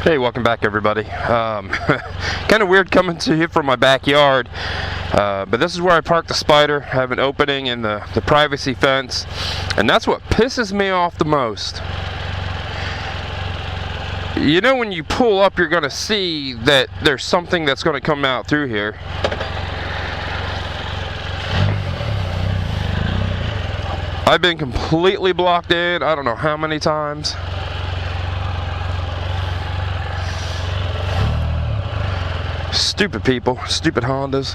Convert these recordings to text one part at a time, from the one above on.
Hey, welcome back everybody. Kind of weird coming to you from my backyard, but this is where I parked the Spider. I have an opening in the privacy fence, and that's what pisses me off the most. You know, when you pull up, you're going to see that there's something that's going to come out through here. I've been completely blocked in, I don't know how many times. Stupid people, stupid Hondas.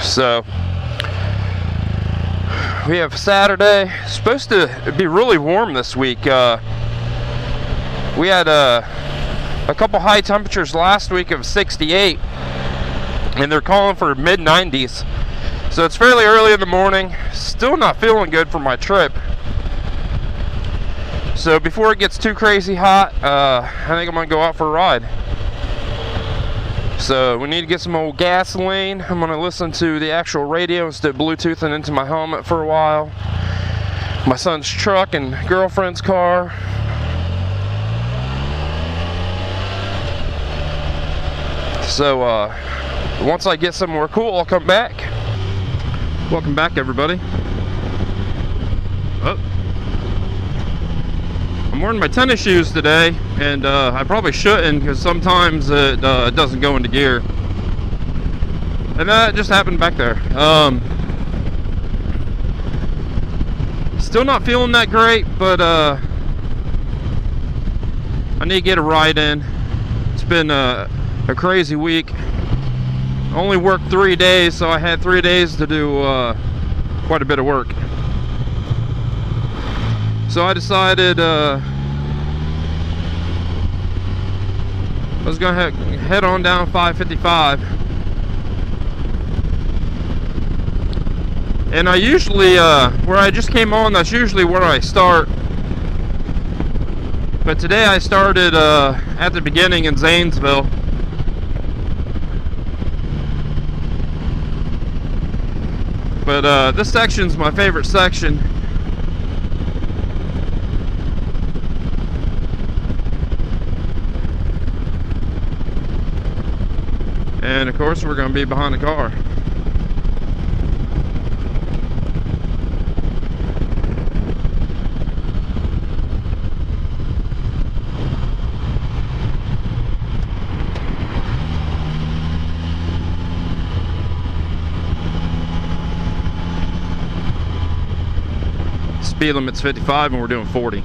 So, we have Saturday. It's supposed to be really warm this week. We had a couple high temperatures last week of 68, and they're calling for mid-90s. So it's fairly early in the morning. Still not feeling good for my trip. So before it gets too crazy hot, I think I'm gonna go out for a ride. So we need to get some old gasoline. I'm gonna listen to the actual radio instead of Bluetoothing into my helmet for a while. My son's truck and girlfriend's car. So once I get somewhere cool, I'll come back. Welcome back everybody. Oh. I'm wearing my tennis shoes today, and I probably shouldn't because sometimes it doesn't go into gear. And that just happened back there. Still not feeling that great, but I need to get a ride in. It's been a crazy week. Only worked 3 days, so I had 3 days to do quite a bit of work. So I decided I was gonna head on down 555, and I usually where I just came on, that's usually where I start. But today I started at the beginning in Zanesville. But this section's my favorite section. And of course we're going to be behind the car. Speed limit's 55 and we're doing 40.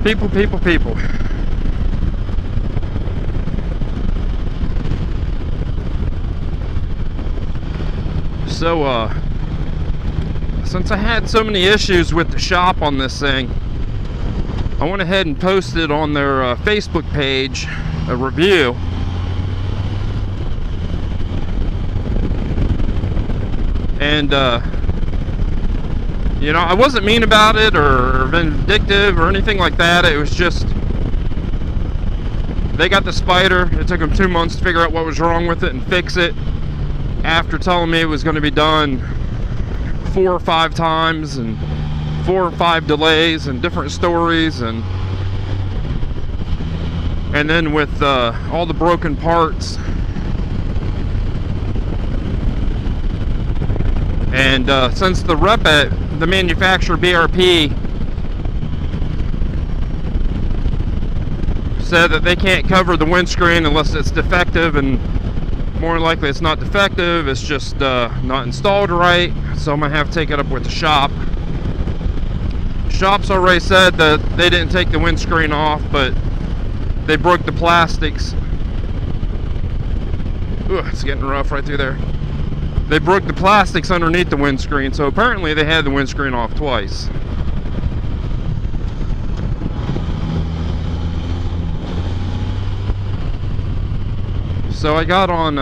People, people, people. So, since I had so many issues with the shop on this thing, I went ahead and posted on their Facebook page a review. And, you know, I wasn't mean about it or vindictive or anything like that. It was just, they got the Spider. It took them 2 months to figure out what was wrong with it and fix it, after telling me it was going to be done 4 or 5 times and 4 or 5 delays and different stories, and then with all the broken parts. And since the rep at the manufacturer, BRP, said that they can't cover the windscreen unless it's defective, and more than likely it's not defective, it's just not installed right, so I'm gonna have to take it up with the shop. Shop's already said that they didn't take the windscreen off, but they broke the plastics. Ooh, it's getting rough right through there. They broke the plastics underneath the windscreen, so apparently they had the windscreen off twice. So I got on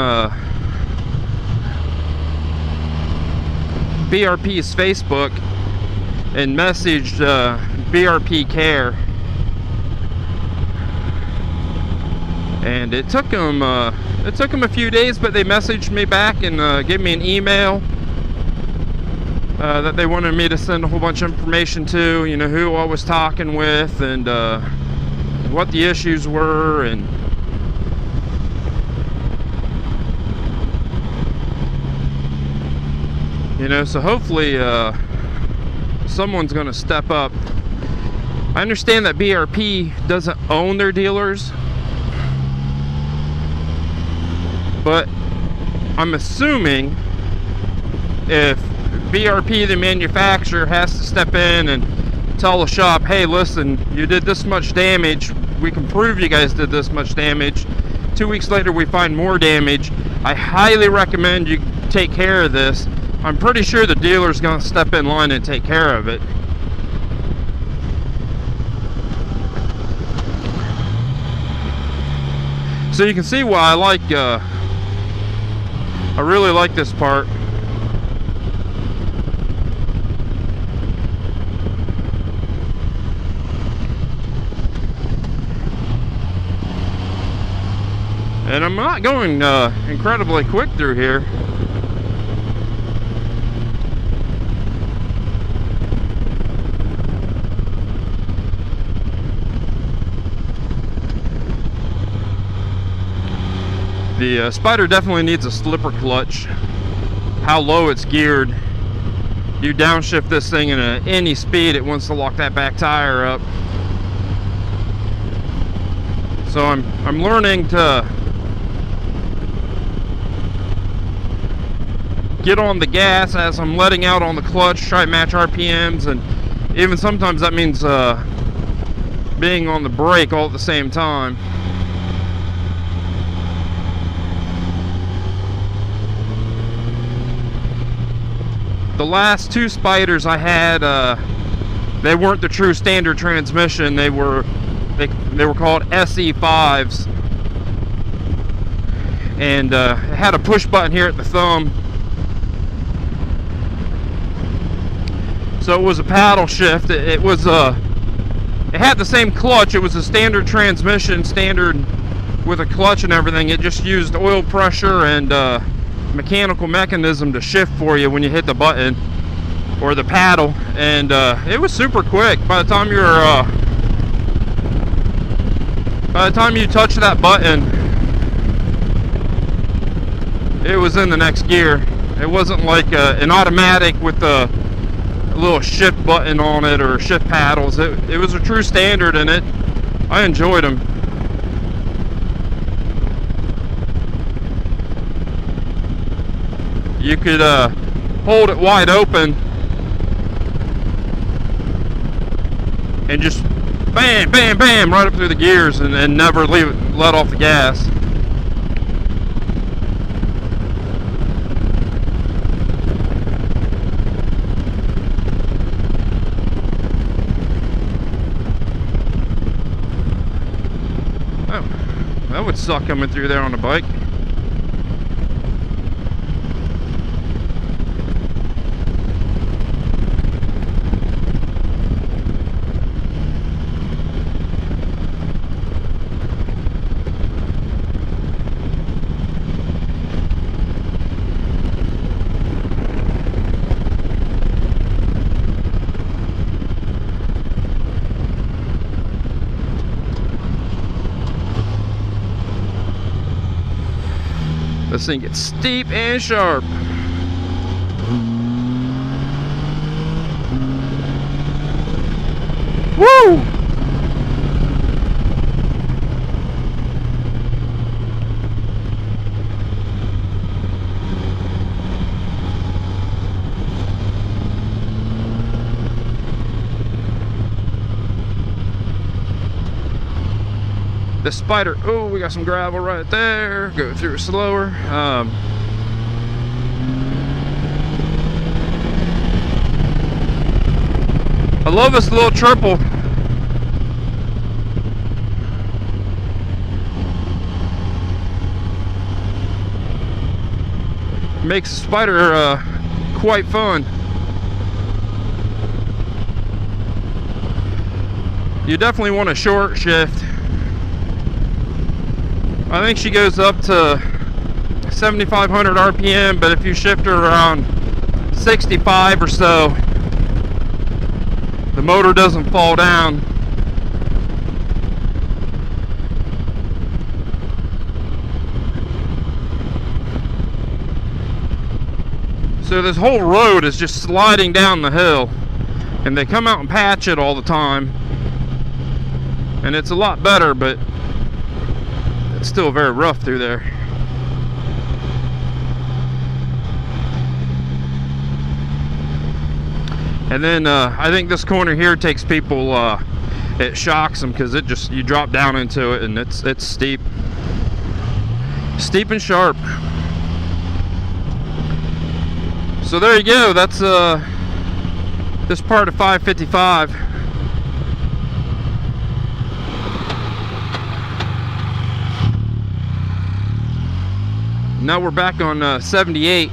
BRP's Facebook and messaged BRP Care, and it took them a few days, but they messaged me back and gave me an email that they wanted me to send a whole bunch of information to, you know, who I was talking with and what the issues were, and you know, so hopefully someone's going to step up. I understand that BRP doesn't own their dealers, but I'm assuming if BRP, the manufacturer, has to step in and tell the shop, hey, listen, you did this much damage, we can prove you guys did this much damage, 2 weeks later we find more damage, I highly recommend you take care of this, I'm pretty sure the dealer's going to step in line and take care of it. So you can see why I really like this part. And I'm not going incredibly quick through here. The Spider definitely needs a slipper clutch. How low it's geared. You downshift this thing at any speed, it wants to lock that back tire up. So I'm learning to get on the gas as I'm letting out on the clutch, try to match RPMs, and even sometimes that means being on the brake all at the same time. The last two Spiders I had, they weren't the true standard transmission. They were called SE5s, and it had a push button here at the thumb. So it was a paddle shift. It had the same clutch. It was a standard transmission, standard with a clutch and everything. It just used oil pressure and mechanical mechanism to shift for you when you hit the button or the paddle, and it was super quick. By the time you touch that button, it was in the next gear. It wasn't like an automatic with a little shift button on it or shift paddles. It was a true standard, and I enjoyed them. You could hold it wide open and just bam, bam, bam, right up through the gears, and never let off the gas. Oh, that would suck coming through there on a bike. This thing gets steep and sharp. Woo! The Spider, oh, we got some gravel right there. Go through it slower. I love this little triple. makes the spider quite fun. You definitely want a short shift. I think she goes up to 7,500 RPM, but if you shift her around 65 or so, the motor doesn't fall down. So this whole road is just sliding down the hill, and they come out and patch it all the time, and it's a lot better, but it's still very rough through there. And then I think this corner here takes people, it shocks them because it just, you drop down into it and it's steep and sharp. So there you go, that's this part of 555. Now we're back on 78.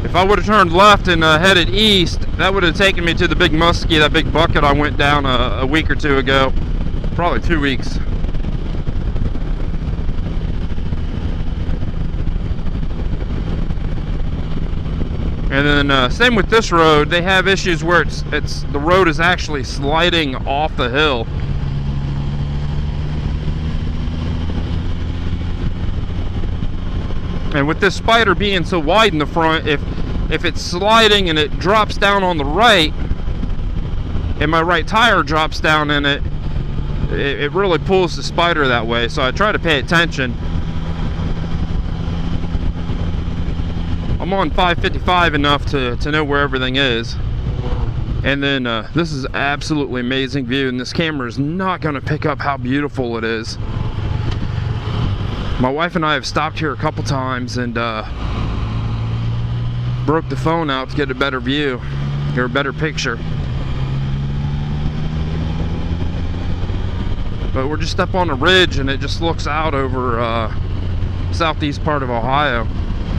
If I would have turned left and headed east, that would have taken me to the Big Muskie, that big bucket I went down a week or two ago. Probably 2 weeks. And then same with this road, they have issues where the road is actually sliding off the hill. And with this spider being so wide in the front, if it's sliding and it drops down on the right, and my right tire drops down in it, it really pulls the spider that way. So I try to pay attention. I'm on 555 enough to know where everything is. And then this is absolutely amazing view, and this camera is not going to pick up how beautiful it is. My wife and I have stopped here a couple times and broke the phone out to get a better view, or a better picture. But we're just up on a ridge and it just looks out over southeast part of Ohio.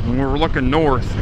And we're looking north.